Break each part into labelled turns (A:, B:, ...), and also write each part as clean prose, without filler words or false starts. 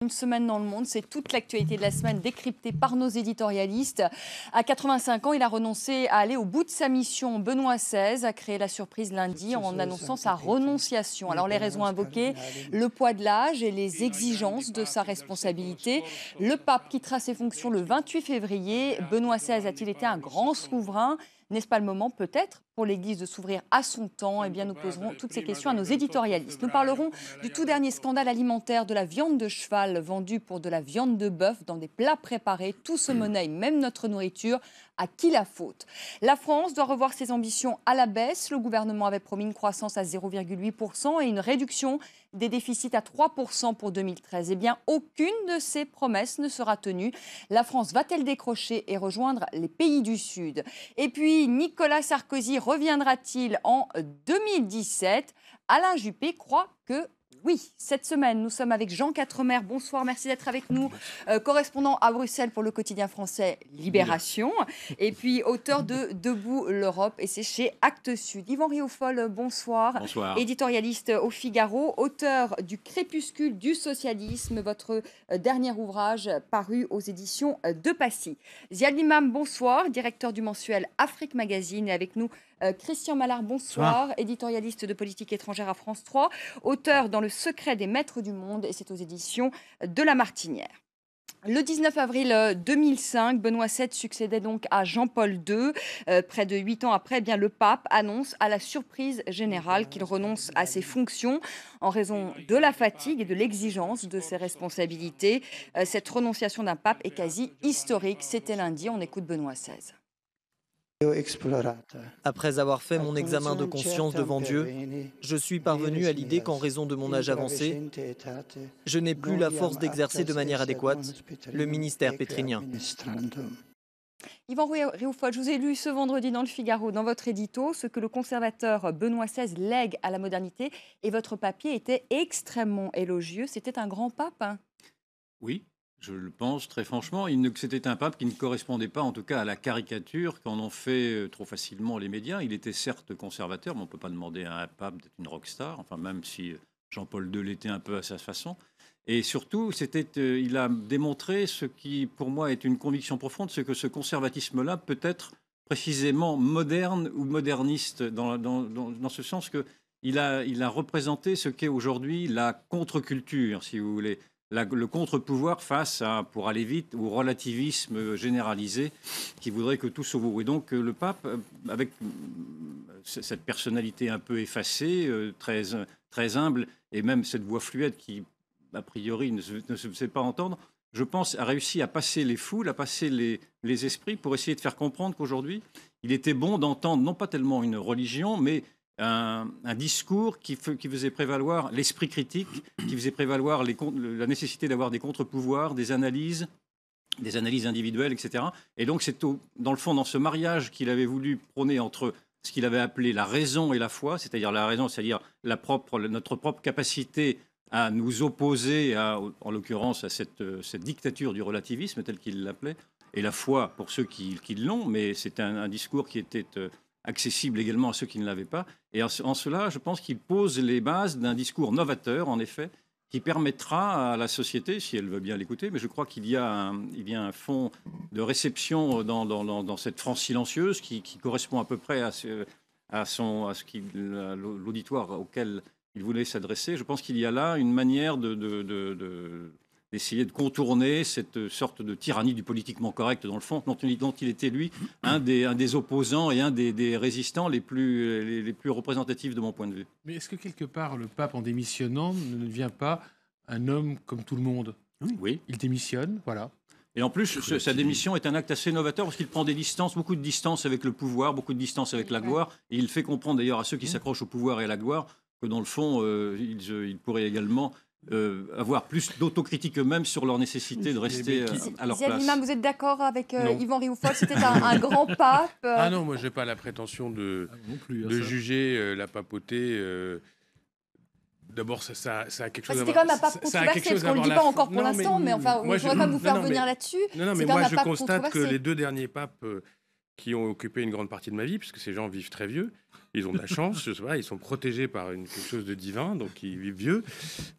A: Une semaine dans le monde, c'est toute l'actualité de la semaine décryptée par nos éditorialistes. À 85 ans, il a renoncé à aller au bout de sa mission. Benoît XVI a créé la surprise lundi en annonçant sa renonciation. Alors les raisons invoquées, le poids de l'âge et les exigences de sa responsabilité. Le pape quittera ses fonctions le 28 février. Benoît XVI a-t-il été un grand souverain ? N'est-ce pas le moment, peut-être, pour l'Église de s'ouvrir à son temps? Eh bien, nous poserons toutes ces questions à nos éditorialistes. Nous parlerons du tout dernier scandale alimentaire de la viande de cheval vendue pour de la viande de bœuf dans des plats préparés. Tout se monnaie, même notre nourriture. À qui la faute? La France doit revoir ses ambitions à la baisse. Le gouvernement avait promis une croissance à 0,8% et une réduction des déficits à 3% pour 2013. Eh bien, aucune de ces promesses ne sera tenue. La France va-t-elle décrocher et rejoindre les pays du Sud? Et puis, Nicolas Sarkozy reviendra-t-il en 2017? Alain Juppé croit que oui. Cette semaine, nous sommes avec Jean Quatremer. Bonsoir, merci d'être avec nous. Correspondant à Bruxelles pour le quotidien français Libération. Et puis, auteur de Debout l'Europe, et c'est chez Actes Sud. Yvan Rioufol, bonsoir.
B: Bonsoir.
A: Éditorialiste au Figaro, auteur du Crépuscule du socialisme, votre dernier ouvrage paru aux éditions de Passy. Ziad Limam, bonsoir, directeur du mensuel Afrique Magazine. Et avec nous, Christian Mallard, bonsoir, éditorialiste de politique étrangère à France 3, auteur dans Le secret des maîtres du monde, et c'est aux éditions de La Martinière. Le 19 avril 2005, Benoît VII succédait donc à Jean-Paul II. Près de 8 ans après, eh bien, le pape annonce à la surprise générale qu'il renonce à ses fonctions en raison de la fatigue et de l'exigence de ses responsabilités. Cette renonciation d'un pape est quasi historique. C'était lundi, on écoute Benoît XVI.
C: Après avoir fait mon examen de conscience devant Dieu, je suis parvenu à l'idée qu'en raison de mon âge avancé, je n'ai plus la force d'exercer de manière adéquate le ministère pétrinien.
A: Yvan Rioufol, je vous ai lu ce vendredi dans le Figaro, dans votre édito, ce que le conservateur Benoît XVI lègue à la modernité, et votre papier était extrêmement élogieux. C'était un grand pape, hein?
B: Oui. Je le pense très franchement. C'était un pape qui ne correspondait pas, en tout cas, à la caricature qu'en ont fait trop facilement les médias. Il était certes conservateur, mais on ne peut pas demander à un pape d'être une rockstar, enfin, même si Jean-Paul II l'était un peu à sa façon. Et surtout, il a démontré ce qui, pour moi, est une conviction profonde, c'est que ce conservatisme-là peut être précisément moderne ou moderniste, dans ce sens qu'il a représenté ce qu'est aujourd'hui la contre-culture, si vous voulez. Le contre-pouvoir face à, pour aller vite, au relativisme généralisé qui voudrait que tout se vaut. Et donc le pape, avec cette personnalité un peu effacée, très humble, et même cette voix fluette qui, a priori, ne se faisait pas entendre, je pense, a réussi à passer les foules, à passer les esprits pour essayer de faire comprendre qu'aujourd'hui, il était bon d'entendre non pas tellement une religion, mais un discours qui faisait prévaloir l'esprit critique, qui faisait prévaloir la nécessité d'avoir des contre-pouvoirs, des analyses individuelles, etc. Et donc c'est dans le fond, dans ce mariage qu'il avait voulu prôner entre ce qu'il avait appelé la raison et la foi, c'est-à-dire la raison, c'est-à-dire notre propre capacité à nous opposer, en l'occurrence, à cette dictature du relativisme, tel qu'il l'appelait, et la foi pour ceux qui l'ont, mais c'est un discours qui était accessible également à ceux qui ne l'avaient pas. Et en cela, je pense qu'il pose les bases d'un discours novateur, en effet, qui permettra à la société, si elle veut bien l'écouter, mais je crois qu'il y a un fond de réception dans cette France silencieuse qui correspond à peu près à l'auditoire auquel il voulait s'adresser. Je pense qu'il y a là une manière d'essayer de contourner cette sorte de tyrannie du politiquement correct, dans le fond, dont il était, lui, un des opposants et un des résistants les plus représentatifs de mon point de vue.
D: Mais est-ce que quelque part, le pape, en démissionnant, ne devient pas un homme comme tout le monde?
B: Oui.
D: Il démissionne, voilà.
B: Et en plus, sa démission est un acte assez novateur parce qu'il prend beaucoup de distance avec le pouvoir, beaucoup de distance avec la gloire. Et il fait comprendre d'ailleurs à ceux qui s'accrochent au pouvoir et à la gloire que dans le fond, ils pourraient également avoir plus d'autocritique eux-mêmes sur leur nécessité de rester à leur place.
A: Limam, vous êtes d'accord avec Yvan Rioufol? C'était un grand pape.
D: Ah non, moi je n'ai pas la prétention de juger la papauté. D'abord, ça a quelque chose à voir.
A: C'était quand même un pape controversé, parce qu'on ne le dit pas encore pour l'instant, mais enfin, on ne pourrait pas vous faire venir là-dessus.
D: Non, mais moi je constate que les deux derniers papes
E: qui ont occupé une grande partie de ma vie, puisque ces gens vivent très vieux. Ils ont de la chance, je sais pas, ils sont protégés par quelque chose de divin, donc ils vivent vieux.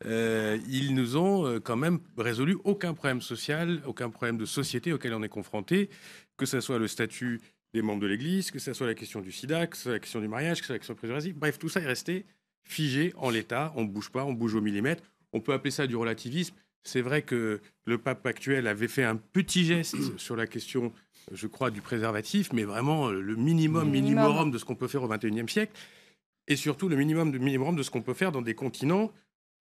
E: Ils nous ont quand même résolu aucun problème social, aucun problème de société auquel on est confronté, que ce soit le statut des membres de l'Église, que ce soit la question du sida, que ce soit la question du mariage, que ce soit la question de préservatif. Bref, tout ça est resté figé en l'état. On ne bouge pas, on bouge au millimètre. On peut appeler ça du relativisme. C'est vrai que le pape actuel avait fait un petit geste sur la question, je crois, du préservatif, mais vraiment le minimum de ce qu'on peut faire au XXIe siècle, et surtout le minimum de ce qu'on peut faire dans des continents,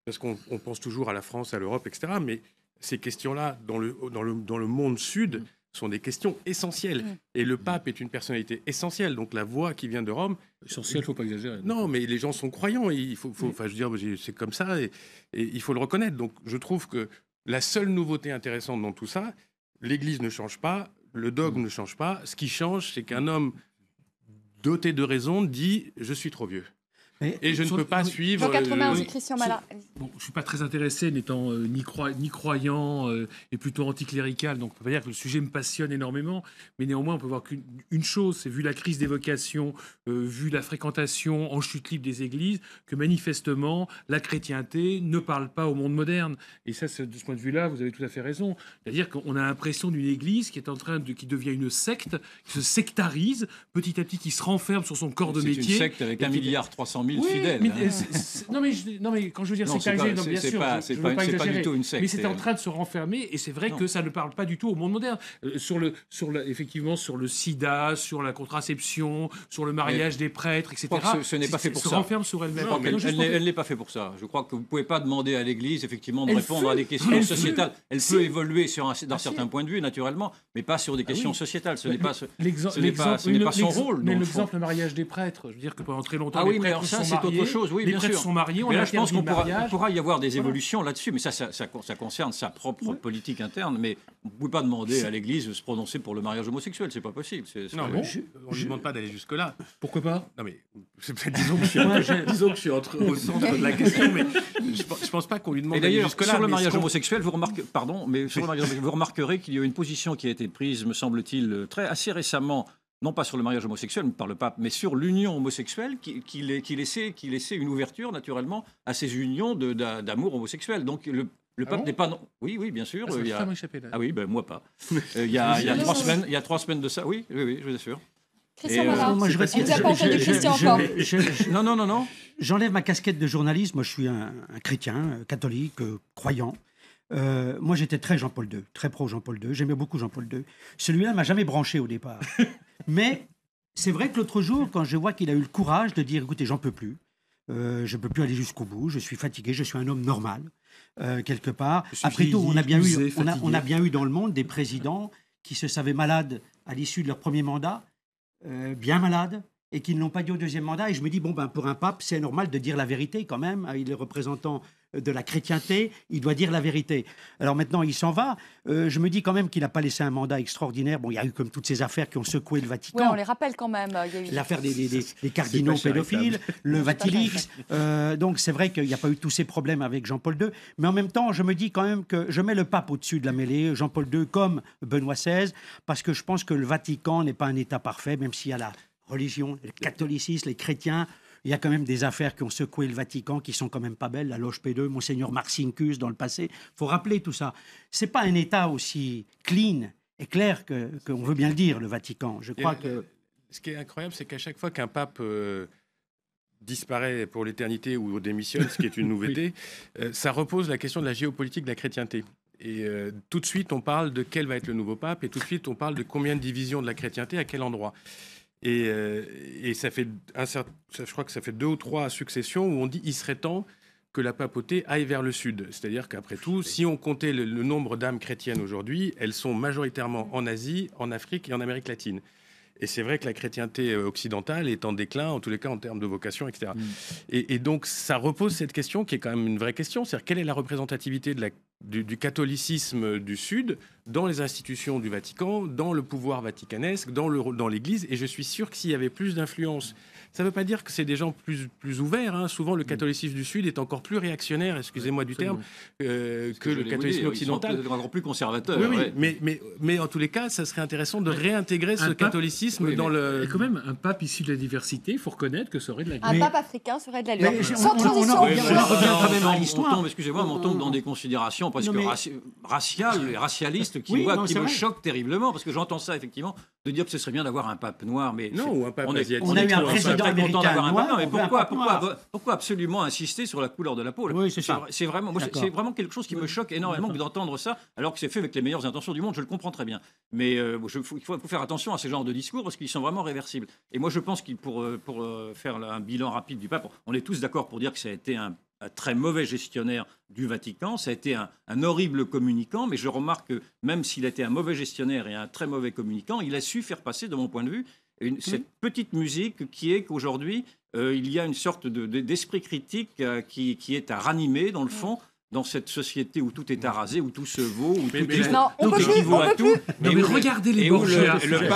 E: parce qu'on pense toujours à la France, à l'Europe, etc. Mais ces questions-là, dans le monde sud, sont des questions essentielles. Et le pape est une personnalité essentielle. Donc la voix qui vient de Rome...
D: Essentielle, il ne faut pas exagérer.
E: Non, mais les gens sont croyants. Enfin, je veux dire, c'est comme ça et il faut le reconnaître. Donc je trouve que la seule nouveauté intéressante dans tout ça, l'Église ne change pas, le dogme ne change pas. Ce qui change, c'est qu'un homme doté de raison dit « je suis trop vieux ». Et je ne peux pas suivre...
A: Christian Mala.
D: Bon, je ne suis pas très intéressé, n'étant ni croyant et plutôt anticlérical, donc on peut pas dire que le sujet me passionne énormément, mais néanmoins on peut voir qu'une chose, c'est vu la crise des vocations, vu la fréquentation en chute libre des églises, que manifestement la chrétienté ne parle pas au monde moderne. Et ça, de ce point de vue-là, vous avez tout à fait raison. C'est-à-dire qu'on a l'impression d'une église qui devient une secte, qui se sectarise, petit à petit, qui se renferme sur son corps de métier.
B: C'est une secte avec 1,3 milliard fidèles.
D: Mais, non, mais quand je veux dire sectarisé, bien sûr, je veux pas exagérer,
B: pas du tout une secte.
D: Mais c'est en train de se renfermer, et c'est vrai que ça ne parle pas du tout au monde moderne. Effectivement, sur le sida, sur la contraception, sur le mariage des prêtres, etc.
B: Ce n'est pas fait pour ça.
D: Se renferme sur elle-même.
B: Elle n'est pas fait pour ça. Je crois que vous ne pouvez pas demander à l'Église, effectivement, de répondre à des questions sociétales. Elle peut évoluer d'un certain point de vue, naturellement, mais pas sur des questions sociétales. Ce n'est pas son rôle.
D: Mais l'exemple mariage des prêtres, je veux dire que pendant très longtemps,
B: les prêtres sont mariés. C'est autre chose, oui, bien sûr.
D: Sont mariés,
B: mais là, je pense qu'on pourra y avoir des évolutions là-dessus, mais ça concerne sa propre politique interne. Mais vous ne pouvez pas demander à l'Église de se prononcer pour le mariage homosexuel, c'est pas possible.
E: On ne lui demande pas d'aller jusque-là.
D: Pourquoi pas?
E: Non, mais disons que je suis au centre de la question, mais je pense pas qu'on lui demande d'aller jusque-là.
B: Sur le mariage homosexuel, vous remarquerez qu'il y a une position qui a été prise, me semble-t-il, assez récemment. Non pas sur le mariage homosexuel par le pape, mais sur l'union homosexuelle qui laissait une ouverture naturellement à ces unions d'amour homosexuel. Donc le pape n'est pas... Non. Oui, bien sûr. Oui, moi pas. Il y a 3 semaines de ça. Oui, je vous assure.
A: Christian Mala, vous avez pas entendu Christian encore.
B: Non.
F: J'enlève ma casquette de journaliste. Moi, je suis un chrétien, catholique, croyant. Moi, j'étais très Jean-Paul II, très pro Jean-Paul II. J'aimais beaucoup Jean-Paul II. Celui-là m'a jamais branché au départ. Mais c'est vrai que l'autre jour, quand je vois qu'il a eu le courage de dire « Écoutez, j'en peux plus. Je ne peux plus aller jusqu'au bout. Je suis fatigué. Je suis un homme normal, quelque part. » Après tout, on a bien eu dans le monde des présidents qui se savaient malades à l'issue de leur premier mandat, bien malades, et qui ne l'ont pas dit au deuxième mandat. Et je me dis, pour un pape, c'est normal de dire la vérité quand même. Il est représentant de la chrétienté, il doit dire la vérité. Alors maintenant, il s'en va. Je me dis quand même qu'il n'a pas laissé un mandat extraordinaire. Bon, il y a eu comme toutes ces affaires qui ont secoué le Vatican.
A: Oui, on les rappelle quand même.
F: L'affaire des cardinaux pédophiles, le Vatilix. Donc c'est vrai qu'il n'y a pas eu tous ces problèmes avec Jean-Paul II. Mais en même temps, je me dis quand même que je mets le pape au-dessus de la mêlée, Jean-Paul II comme Benoît XVI, parce que je pense que le Vatican n'est pas un État parfait, même s'il y a la religion, le catholicisme, les chrétiens. Il y a quand même des affaires qui ont secoué le Vatican qui sont quand même pas belles. La loge P2, Monseigneur Marcinkus dans le passé. Il faut rappeler tout ça. C'est pas un État aussi clean et clair qu'on veut bien le dire, le Vatican. Je crois que...
E: Ce qui est incroyable, c'est qu'à chaque fois qu'un pape disparaît pour l'éternité ou démissionne, ce qui est une nouveauté, ça repose la question de la géopolitique de la chrétienté. Et tout de suite, on parle de quel va être le nouveau pape, et tout de suite, on parle de combien de divisions de la chrétienté, à quel endroit. Et ça fait je crois que ça fait 2 ou 3 successions où on dit il serait temps que la papauté aille vers le sud. C'est-à-dire qu'après tout, si on comptait le nombre d'âmes chrétiennes aujourd'hui, elles sont majoritairement en Asie, en Afrique et en Amérique latine. Et c'est vrai que la chrétienté occidentale est en déclin, en tous les cas en termes de vocation, etc. Et donc ça repose cette question qui est quand même une vraie question, c'est-à-dire quelle est la représentativité du catholicisme du Sud dans les institutions du Vatican, dans le pouvoir vaticanesque, dans l'Église. Et je suis sûr que s'il y avait plus d'influence Ça ne veut pas dire que c'est des gens plus ouverts. Hein. Souvent, le catholicisme du Sud est encore plus réactionnaire, excusez-moi du terme, que le catholicisme occidental.
B: Ils sont encore plus conservateurs.
E: Oui,
B: ouais.
E: mais en tous les cas, ça serait intéressant de réintégrer ce catholicisme dans le...
D: Et quand même, un pape issu de la diversité, il faut reconnaître que ça aurait de la
A: Un pape africain serait de l'allure. Sans transition.
F: on revient quand même à l'histoire.
B: Excusez-moi, on tombe dans des considérations presque raciales et racialistes qui me choquent terriblement, parce que j'entends ça, effectivement, de dire que ce serait bien d'avoir un pape noir. Mais
E: non, ou un pape asiatique.
F: On a eu un président américain noir.
B: Mais pourquoi absolument insister sur la couleur de la peau?
F: Oui, c'est ça.
B: C'est vraiment quelque chose qui me choque énormément d'entendre ça, alors que c'est fait avec les meilleures intentions du monde. Je le comprends très bien. Mais il faut faire attention à ce genre de discours parce qu'ils sont vraiment réversibles. Et moi, je pense que pour faire un bilan rapide du pape, on est tous d'accord pour dire que ça a été un très mauvais gestionnaire du Vatican, ça a été un horrible communicant, mais je remarque que même s'il a été un mauvais gestionnaire et un très mauvais communicant, il a su faire passer, de mon point de vue, cette petite musique qui est qu'aujourd'hui, il y a une sorte d'esprit critique qui est à ranimer, dans le fond, dans cette société où tout est arasé, où tout se vaut, où tout équivaut à tout.
D: Mais regardez les Borgia.
B: Le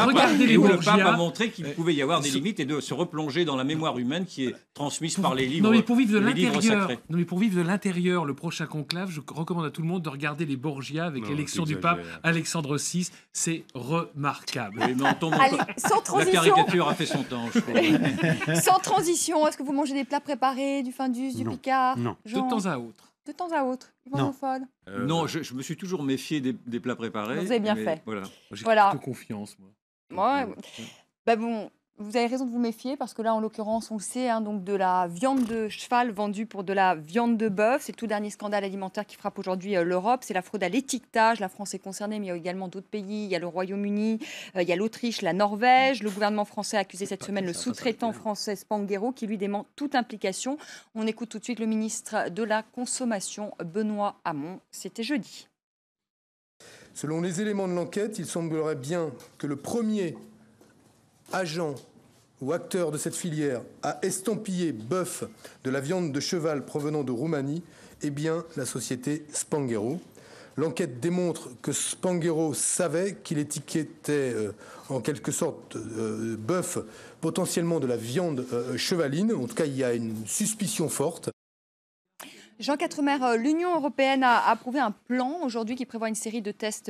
B: pape a montré qu'il pouvait y avoir des limites et de se replonger dans la mémoire humaine qui est transmise par les livres.
D: Non, mais pour vivre de l'intérieur, le prochain conclave, je recommande à tout le monde de regarder les Borgia avec l'élection du pape Alexandre VI. C'est remarquable.
B: Oui, mais
A: allez, sans transition.
B: La caricature a fait son temps, je trouve.
A: Sans transition, est-ce que vous mangez des plats préparés, du Findus, du Picard?
F: Non.
D: De temps à autre.
A: De temps à autre.
B: Non, je me suis toujours méfié des plats préparés.
A: Vous avez bien fait.
D: J'ai plutôt confiance,
A: moi. Bon, vous avez raison de vous méfier parce que là, en l'occurrence, on le sait, donc de la viande de cheval vendue pour de la viande de bœuf. C'est le tout dernier scandale alimentaire qui frappe aujourd'hui l'Europe. C'est la fraude à l'étiquetage. La France est concernée, mais il y a également d'autres pays. Il y a le Royaume-Uni, il y a l'Autriche, la Norvège. Le gouvernement français a accusé cette semaine le sous-traitant français Spanghero qui lui dément toute implication. On écoute tout de suite le ministre de la Consommation, Benoît Hamon. C'était jeudi.
G: Selon les éléments de l'enquête, il semblerait bien que le premier agent ou acteur de cette filière a estampillé bœuf de la viande de cheval provenant de Roumanie est bien la société Spanghero. L'enquête démontre que Spanghero savait qu'il étiquetait en quelque sorte bœuf potentiellement de la viande chevaline. En tout cas, il y a une suspicion forte.
A: Jean Quatremer, l'Union européenne a approuvé un plan aujourd'hui qui prévoit une série de tests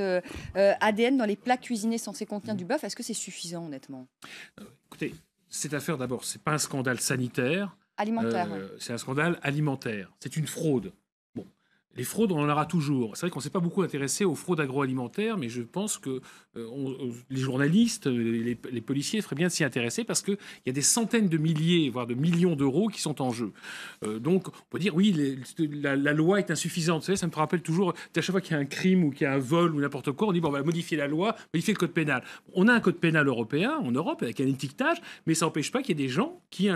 A: ADN dans les plats cuisinés censés contenir du bœuf. Est-ce que c'est suffisant, honnêtement?
D: Écoutez, cette affaire, d'abord, ce n'est pas un scandale sanitaire.
A: Alimentaire.
D: C'est un scandale alimentaire. C'est une fraude. Bon, les fraudes, on en aura toujours. C'est vrai qu'on ne s'est pas beaucoup intéressé aux fraudes agroalimentaires, mais je pense que les journalistes, les policiers feraient bien de s'y intéresser parce qu'il y a des centaines de milliers, voire de millions d'euros qui sont en jeu. Donc, on peut dire, oui, la loi est insuffisante. Vous savez, ça me rappelle toujours, à chaque fois qu'il y a un crime ou qu'il y a un vol ou n'importe quoi, on dit, bon, on va modifier la loi, modifier le code pénal. On a un code pénal européen, en Europe, avec un étiquetage, mais ça n'empêche pas qu'il y ait des gens qui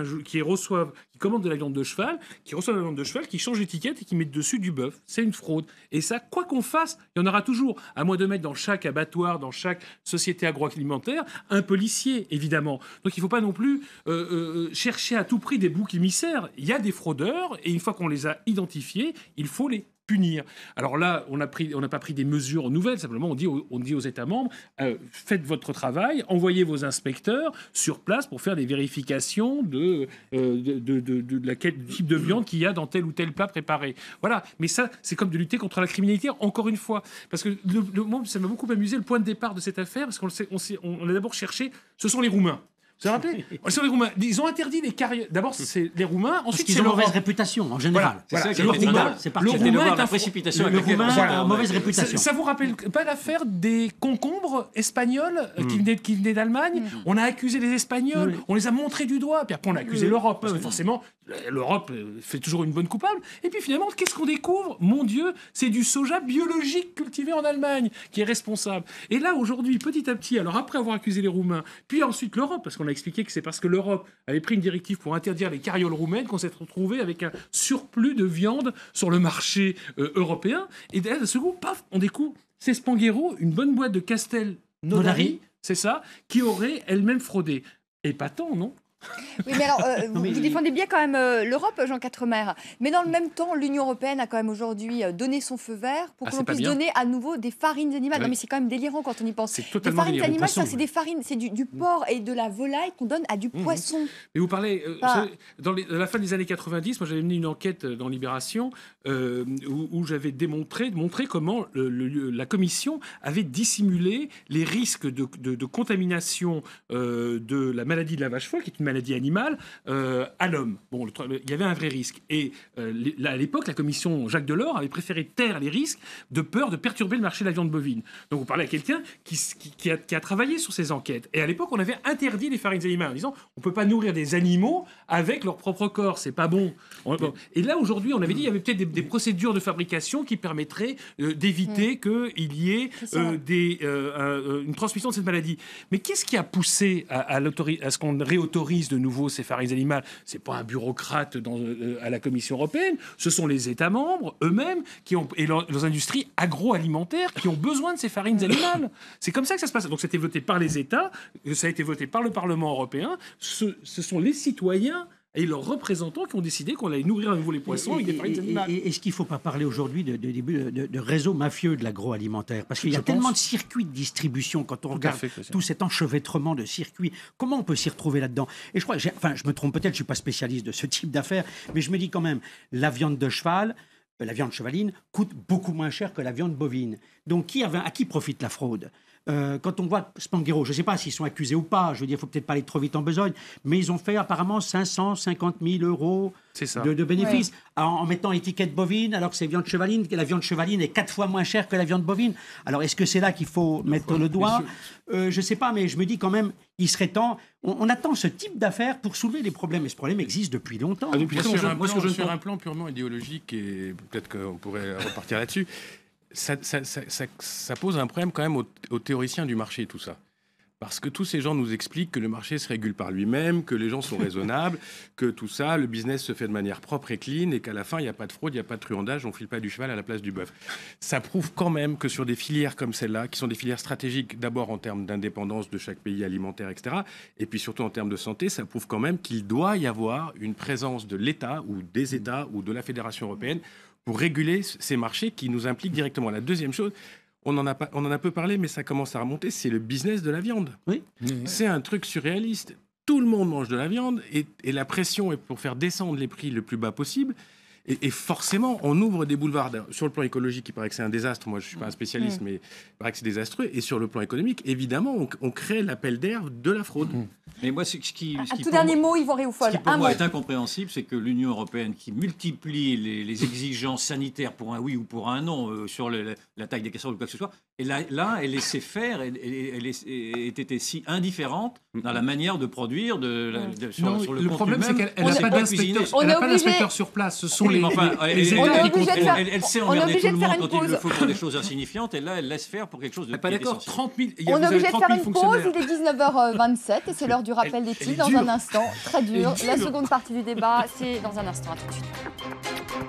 D: commandent de la viande de cheval, qui reçoivent de la viande de cheval, qui changent l'étiquette et qui mettent dessus du bœuf. C'est une fraude. Et ça, quoi qu'on fasse, il y en aura toujours. À moins de mettre dans chaque abattoir, dans chaque société agroalimentaire, un policier, évidemment. Donc il ne faut pas non plus chercher à tout prix des boucs émissaires. Il y a des fraudeurs, et une fois qu'on les a identifiés, il faut les punir. Alors là, on n'a pas pris des mesures nouvelles, simplement on dit aux États membres, faites votre travail, envoyez vos inspecteurs sur place pour faire des vérifications de du type de viande qu'il y a dans tel ou tel plat préparé. Voilà, mais ça, c'est comme de lutter contre la criminalité, encore une fois. Parce que moi, ça m'a beaucoup amusé le point de départ de cette affaire, parce qu'on a d'abord cherché, ce sont les Roumains. Vous vous rappelez? Sur les Roumains, ils ont interdit les carrières. D'abord, c'est les Roumains. Ensuite,
F: c'est l'Europe. Ils ont mauvaise réputation en général.
B: Voilà.
F: C'est le Roumain. C'est parti.
B: Le Roumain est la précipitation.
F: Le Roumain a mauvaise réputation.
D: Ça vous rappelle pas l'affaire des concombres espagnols qui venaient d'Allemagne? On a accusé les Espagnols, on les a montrés du doigt, puis après on a accusé l'Europe, parce que forcément l'Europe fait toujours une bonne coupable. Et puis finalement, qu'est-ce qu'on découvre? Mon Dieu, c'est du soja biologique cultivé en Allemagne qui est responsable. Et là, aujourd'hui, petit à petit, alors après avoir accusé les Roumains, puis ensuite l'Europe, parce qu'on a expliqué que c'est parce que l'Europe avait pris une directive pour interdire les carrioles roumaines qu'on s'est retrouvé avec un surplus de viande sur le marché européen. Et d'un seul coup, paf, on découvre, c'est Spanghero, une bonne boîte de Castel Nodari, c'est ça, qui aurait elle-même fraudé. Épatant, non?
A: Oui, mais alors,
F: Non, mais
A: vous défendez bien quand même l'Europe, Jean Quatremer. Mais dans le même temps, l'Union européenne a quand même aujourd'hui donné son feu vert pour que l'on puisse donner à nouveau des farines animales.
D: Oui.
A: Non, mais c'est quand même délirant quand on y pense.
D: C'est
A: Les
D: totalement
A: farines
D: délirant.
A: animales,
F: Poisson,
A: c'est des farines, c'est du porc et de la volaille qu'on donne à du poisson.
D: Mais vous parlez,
A: Pas-
D: à la fin des années 90, moi j'avais mené une enquête dans Libération où j'avais montré comment la Commission avait dissimulé les risques de contamination de la maladie de la vache folle, qui est une maladie animale, à l'homme. Bon, il y avait un vrai risque. Et à l'époque, la Commission Jacques Delors avait préféré taire les risques de peur de perturber le marché de la viande bovine. Donc vous parlez à quelqu'un qui a travaillé sur ces enquêtes. Et à l'époque, on avait interdit les farines animales en disant on ne peut pas nourrir des animaux avec leur propre corps, c'est pas bon. Et là, aujourd'hui, on avait dit il y avait peut-être des procédures de fabrication qui permettraient d'éviter qu'il y ait une transmission de cette maladie. Mais qu'est-ce qui a poussé à ce qu'on réautorise de nouveau ces farines animales? C'est pas un bureaucrate à la Commission européenne, ce sont les États membres eux-mêmes et leurs industries agroalimentaires qui ont besoin de ces farines animales. C'est comme ça que ça se passe. Donc, c'était voté par les États, ça a été voté par le Parlement européen. Ce sont les citoyens et leurs représentants qui ont décidé qu'on allait nourrir à nouveau les poissons avec des farines animales.
F: Est-ce qu'il ne faut pas parler aujourd'hui de réseau mafieux de l'agroalimentaire? Parce qu'il y a tellement de circuits de distribution quand on regarde tout cet enchevêtrement de circuits. Comment on peut s'y retrouver là-dedans? Et je crois, je me trompe peut-être, je ne suis pas spécialiste de ce type d'affaires, mais je me dis quand même, la viande de cheval, la viande chevaline, coûte beaucoup moins cher que la viande bovine. Donc à qui profite la fraude? Quand on voit Spanghero, je ne sais pas s'ils sont accusés ou pas, je veux dire, il ne faut peut-être pas aller trop vite en besogne, mais ils ont fait apparemment 550 000 euros de bénéfices en mettant étiquette bovine, alors que c'est viande chevaline, que la viande chevaline est 4 fois moins chère que la viande bovine. Alors est-ce que c'est là qu'il faut mettre le doigt? Je ne sais pas, mais je me dis quand même, il serait temps. On attend ce type d'affaires pour soulever des problèmes, et ce problème existe depuis longtemps.
E: Sur un plan purement idéologique, et peut-être qu'on pourrait repartir là-dessus, ça pose un problème quand même aux théoriciens du marché, tout ça. Parce que tous ces gens nous expliquent que le marché se régule par lui-même, que les gens sont raisonnables, que tout ça, le business se fait de manière propre et clean, et qu'à la fin, il n'y a pas de fraude, il n'y a pas de truandage, on ne file pas du cheval à la place du bœuf. Ça prouve quand même que sur des filières comme celle-là, qui sont des filières stratégiques, d'abord en termes d'indépendance de chaque pays alimentaire, etc., et puis surtout en termes de santé, ça prouve quand même qu'il doit y avoir une présence de l'État ou des États ou de la Fédération européenne pour réguler ces marchés qui nous impliquent directement. La deuxième chose, on en a peu parlé, mais ça commence à remonter, c'est le business de la viande.
F: Oui.
E: C'est un truc surréaliste. Tout le monde mange de la viande et la pression est pour faire descendre les prix le plus bas possible. Et forcément, on ouvre des boulevards. Sur le plan écologique, il paraît que c'est un désastre. Moi, je ne suis pas un spécialiste, mais il paraît que c'est désastreux. Et sur le plan économique, évidemment, on crée l'appel d'air de la fraude.
B: Mais moi, ce qui
A: tout dernier mot, Yvan Réoufol.
B: Ce qui pour moi est incompréhensible, c'est que l'Union européenne, qui multiplie les exigences sanitaires pour un oui ou pour un non sur la taille des casseroles ou quoi que ce soit, et là elle laissait faire, elle était si indifférente dans la manière de produire sur le
D: problème, c'est qu'elle n'a pas d'inspecteur sur place. Ce sont les
B: États qui elle sait emmerder tout le monde quand il le faut pour des choses insignifiantes, et là, elle laisse faire pour quelque chose de
D: pas d'accord. 30 000.
A: On est obligé de faire une pause. Il est 19h27 et c'est l'heure du rappel des titres dans un instant. Très dur. La seconde partie du débat, c'est dans un instant. À tout de suite.